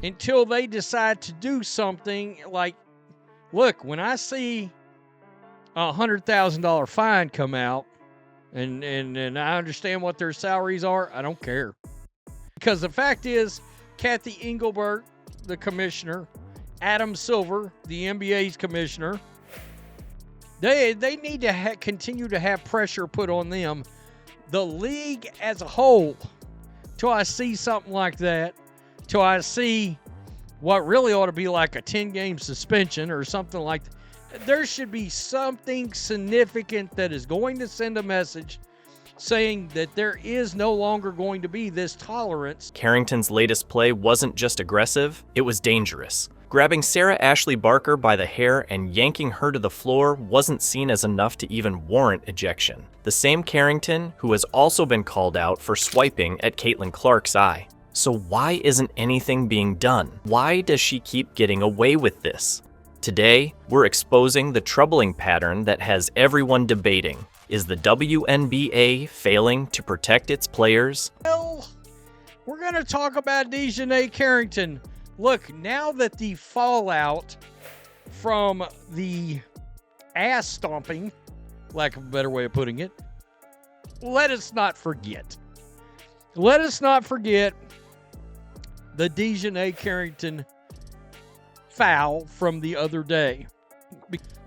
until they decide to do something like, look, when I see a $100,000 fine come out, and I understand what their salaries are, I don't care. Because the fact is, Cathy Engelbert, the commissioner, Adam Silver, the NBA's commissioner, they need to continue to have pressure put on them. The league as a whole, till I see something like that, till I see what really ought to be like a 10-game suspension or something like that. There should be something significant that is going to send a message saying that there is no longer going to be this tolerance. Carrington's latest play wasn't just aggressive, it was dangerous. Grabbing Sarah Ashley Barker by the hair and yanking her to the floor wasn't seen as enough to even warrant ejection. The same Carrington who has also been called out for swiping at Caitlin Clark's eye. So why isn't anything being done? Why does she keep getting away with this? Today, we're exposing the troubling pattern that has everyone debating. Is the WNBA failing to protect its players? Well, we're going to talk about DiJonai Carrington. Look, now that the fallout from the ass stomping, lack of a better way of putting it, let us not forget the DiJonai Carrington foul from the other day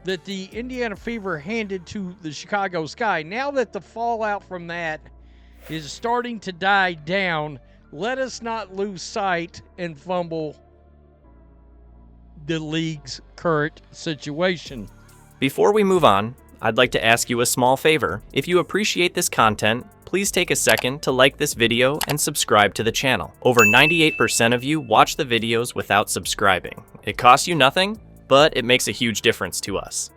that the Indiana Fever handed to the Chicago Sky. Now that the fallout from that is starting to die down, let us not lose sight and fumble the league's current situation. Before we move on, I'd like to ask you a small favor. If you appreciate this content, please take a second to like this video and subscribe to the channel. Over 98% of you watch the videos without subscribing. It costs you nothing, but it makes a huge difference to us.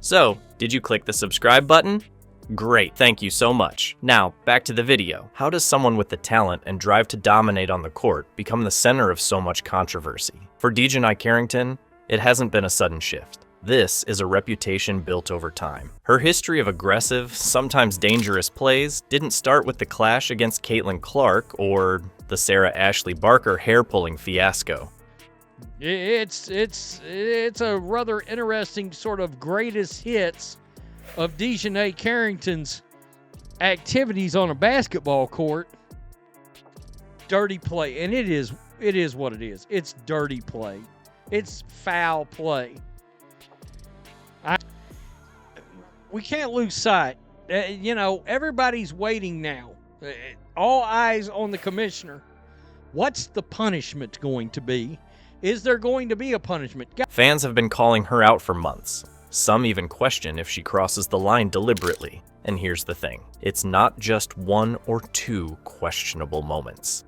So, did you click the subscribe button? Great, thank you so much. Now, back to the video. How does someone with the talent and drive to dominate on the court become the center of so much controversy? For DiJonai Carrington, it hasn't been a sudden shift. This is a reputation built over time. Her history of aggressive, sometimes dangerous plays didn't start with the clash against Caitlin Clark or the Sarah Ashley Barker hair-pulling fiasco. It's a rather interesting sort of greatest hits of DiJonai Carrington's activities on a basketball court. Dirty play, and it is what it is. It's dirty play. It's foul play. We can't lose sight. Everybody's waiting now. All eyes on the commissioner. What's the punishment going to be? Is there going to be a punishment? Fans have been calling her out for months. Some even question if she crosses the line deliberately. And here's the thing. It's not just one or two questionable moments.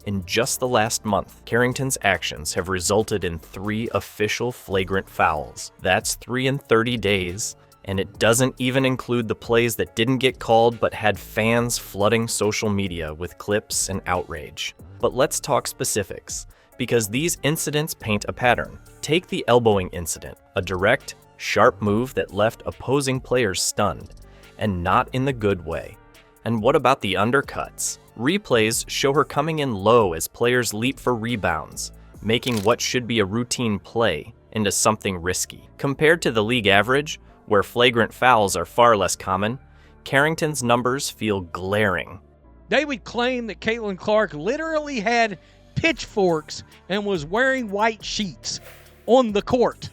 In just the last month, Carrington's actions have resulted in 3 official flagrant fouls. That's 3 in 30 days, and it doesn't even include the plays that didn't get called but had fans flooding social media with clips and outrage. But let's talk specifics, because these incidents paint a pattern. Take the elbowing incident, a direct, sharp move that left opposing players stunned, and not in the good way. And what about the undercuts? Replays show her coming in low as players leap for rebounds, making what should be a routine play into something risky. Compared to the league average, where flagrant fouls are far less common, Carrington's numbers feel glaring. They would claim that Caitlin Clark literally had pitchforks and was wearing white sheets on the court.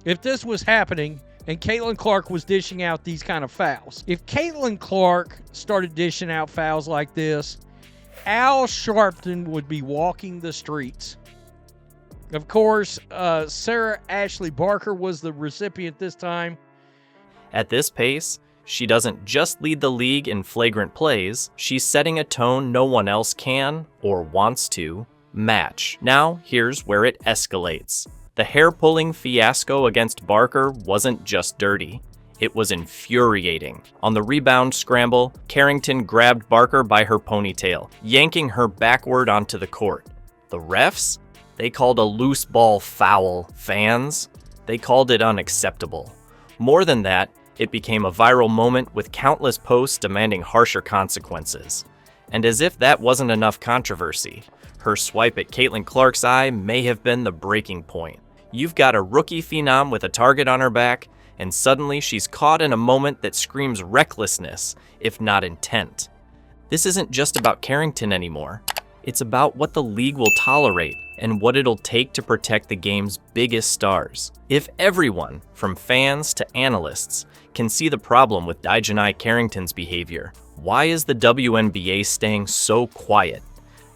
If this was happening and Caitlin Clark was dishing out these kind of fouls. If Caitlin Clark started dishing out fouls like this, Al Sharpton would be walking the streets. Of course, Sarah Ashley Barker was the recipient this time. At this pace, she doesn't just lead the league in flagrant plays, she's setting a tone no one else can, or wants to, match. Now, here's where it escalates. The hair-pulling fiasco against Barker wasn't just dirty, it was infuriating. On the rebound scramble, Carrington grabbed Barker by her ponytail, yanking her backward onto the court. The refs? They called a loose ball foul. Fans? They called it unacceptable. More than that, it became a viral moment with countless posts demanding harsher consequences. And as if that wasn't enough controversy, Her swipe at Caitlin Clark's eye may have been the breaking point. You've got a rookie phenom with a target on her back, and suddenly she's caught in a moment that screams recklessness, if not intent. This isn't just about Carrington anymore. It's about what the league will tolerate and what it'll take to protect the game's biggest stars. If everyone, from fans to analysts, can see the problem with DiJonai Carrington's behavior, why is the WNBA staying so quiet?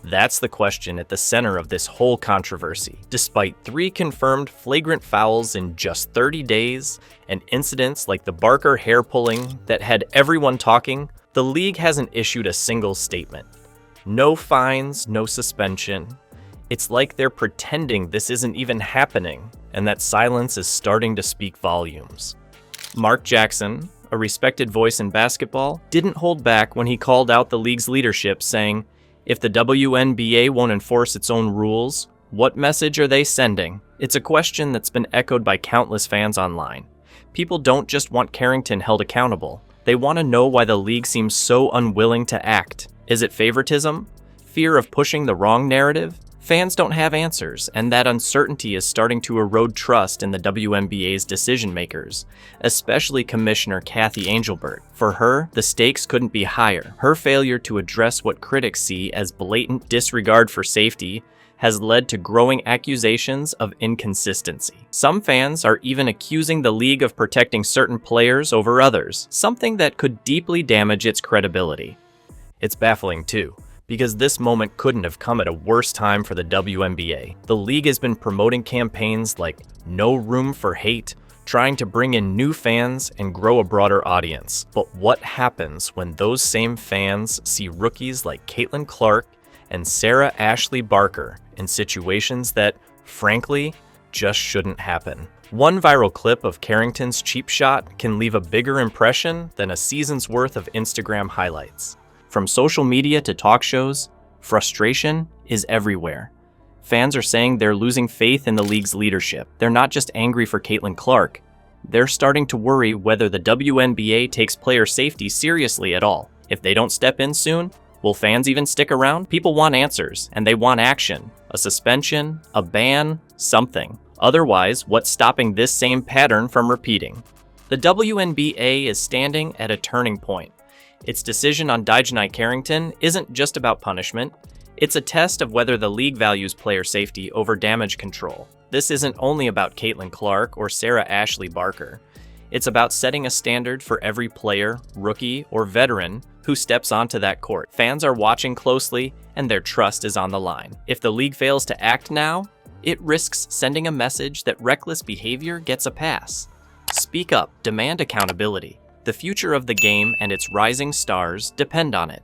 That's the question at the center of this whole controversy. Despite 3 confirmed flagrant fouls in just 30 days and incidents like the Barker hair pulling that had everyone talking, the league hasn't issued a single statement. No fines, no suspension. It's like they're pretending this isn't even happening and that silence is starting to speak volumes. Mark Jackson, a respected voice in basketball, didn't hold back when he called out the league's leadership, saying, "If the WNBA won't enforce its own rules, what message are they sending?" It's a question that's been echoed by countless fans online. People don't just want Carrington held accountable. They want to know why the league seems so unwilling to act. Is it favoritism? Fear of pushing the wrong narrative? Fans don't have answers, and that uncertainty is starting to erode trust in the WNBA's decision makers, especially Commissioner Cathy Engelbert. For her, the stakes couldn't be higher. Her failure to address what critics see as blatant disregard for safety has led to growing accusations of inconsistency. Some fans are even accusing the league of protecting certain players over others, something that could deeply damage its credibility. It's baffling too, because this moment couldn't have come at a worse time for the WNBA. The league has been promoting campaigns like No Room for Hate, trying to bring in new fans and grow a broader audience. But what happens when those same fans see rookies like Caitlin Clark and Sarah Ashley Barker in situations that, frankly, just shouldn't happen? One viral clip of Carrington's cheap shot can leave a bigger impression than a season's worth of Instagram highlights. From social media to talk shows, frustration is everywhere. Fans are saying they're losing faith in the league's leadership. They're not just angry for Caitlin Clark. They're starting to worry whether the WNBA takes player safety seriously at all. If they don't step in soon, will fans even stick around? People want answers, and they want action. A suspension, a ban, something. Otherwise, what's stopping this same pattern from repeating? The WNBA is standing at a turning point. Its decision on DiJonai Carrington isn't just about punishment. It's a test of whether the league values player safety over damage control. This isn't only about Caitlin Clark or Sarah Ashley Barker. It's about setting a standard for every player, rookie, or veteran who steps onto that court. Fans are watching closely, and their trust is on the line. If the league fails to act now, it risks sending a message that reckless behavior gets a pass. Speak up, demand accountability. The future of the game and its rising stars depend on it.